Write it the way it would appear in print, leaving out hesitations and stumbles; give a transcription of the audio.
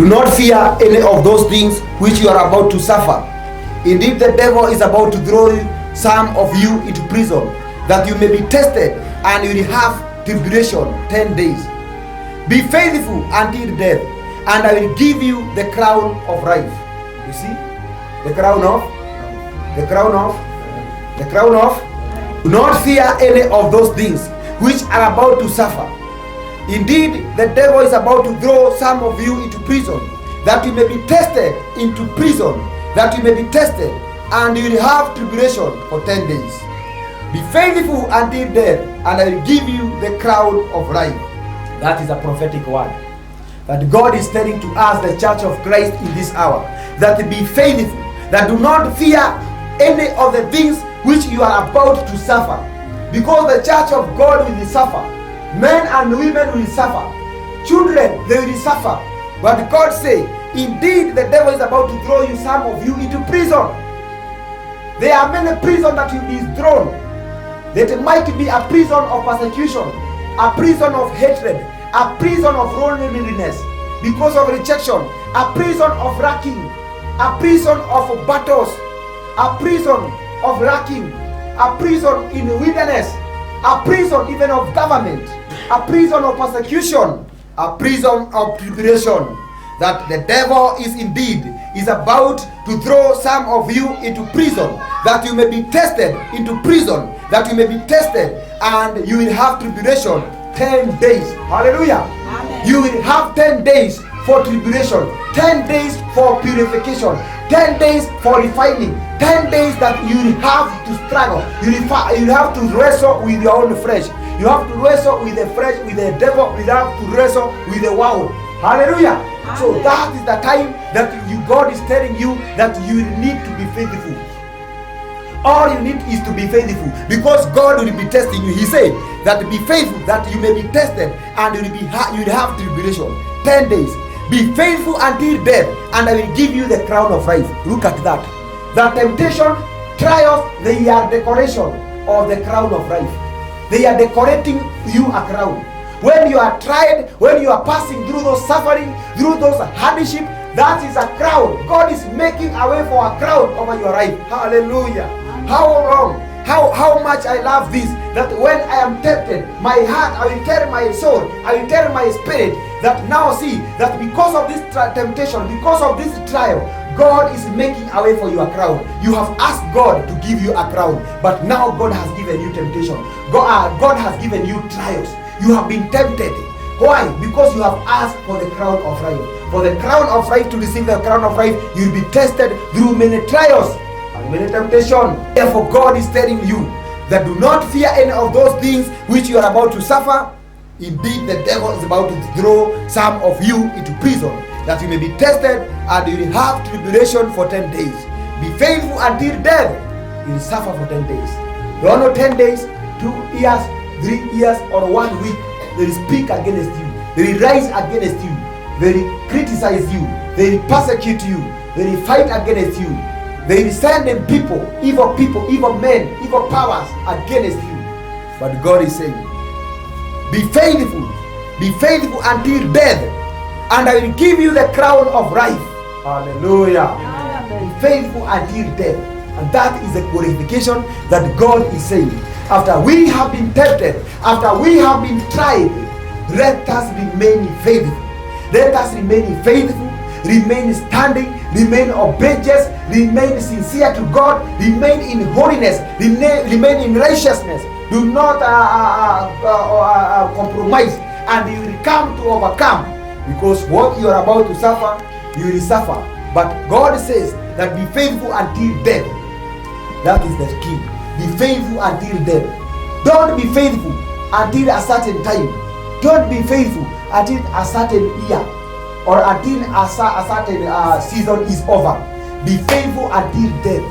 Do not fear any of those things which you are about to suffer. Indeed, the devil is about to throw some of you into prison, that you may be tested, and you will have tribulation 10 days. Be faithful until death, and I will give you the crown of life. You see? The crown of? Do not fear any of those things which are about to suffer. Indeed, the devil is about to throw some of you into prison, that you may be tested into prison, that you may be tested, and you will have tribulation for 10 days. Be faithful until death, and I will give you the crown of life. That is a prophetic word that God is telling to us, the Church of Christ, in this hour, that be faithful, that do not fear any of the things which you are about to suffer, because the Church of God will suffer. Men and women will suffer. Children, they will suffer. But God say, indeed, the devil is about to throw you, some of you, into prison. There are many prisons that will be thrown. That might be a prison of persecution, a prison of hatred, a prison of loneliness because of rejection, a prison of racking, a prison of battles, a prison of racking, a prison in wilderness, a prison even of government, a prison of persecution, a prison of tribulation. That the devil is about to throw some of you into prison, that you may be tested into prison, that you may be tested, and you will have tribulation 10 days. Hallelujah. Amen. You will have 10 days for tribulation, 10 days for purification, 10 days for refining, 10 days that you will have to struggle. You have to wrestle with your own flesh. You have to wrestle with the flesh, with the devil. You have to wrestle with the world. Hallelujah. Amen. So that is the time that God is telling you that you need to be faithful. All you need is to be faithful, because God will be testing you. He said that be faithful, that you may be tested, and you will have tribulation 10 days. Be faithful until death, and I will give you the crown of life. Look at that. The temptation, trials, they are decoration of the crown of life. They are decorating you a crown. When you are tried, when you are passing through those suffering, through those hardship, that is a crown. God is making a way for a crown over your life. Hallelujah. How long? How much I love this, that when I am tempted, my heart, I will tell my soul, I will tell my spirit, that now see, that because of this temptation, because of this trial, God is making a way for you a crown. You have asked God to give you a crown, but now God has given you temptation. God has given you trials. You have been tempted. Why? Because you have asked for the crown of life. For the crown of life, to receive the crown of life, you will be tested through many trials and many temptations. Therefore, God is telling you that do not fear any of those things which you are about to suffer. Indeed, the devil is about to throw some of you into prison, that you may be tested, and you will have tribulation for 10 days. Be faithful until death. You will suffer for 10 days. You are not 10 days, 2 years, 3 years, or 1 week. They will speak against you. They will rise against you. They will criticize you. They will persecute you. They will fight against you. They will send them people, evil men, evil powers against you. But God is saying, be faithful until death, and I will give you the crown of life. Hallelujah. Amen. Be faithful until death. And that is the glorification that God is saying. After we have been tempted, after we have been tried, let us remain faithful. Let us remain faithful, remain standing, remain obedience, remain sincere to God, remain in holiness, remain in righteousness. Do not compromise, and you will come to overcome, because what you are about to suffer, you will suffer. But God says that be faithful until death. That is the key. Be faithful until death. Don't be faithful until a certain time. Don't be faithful until a certain year, or until a certain season is over. Be faithful until death.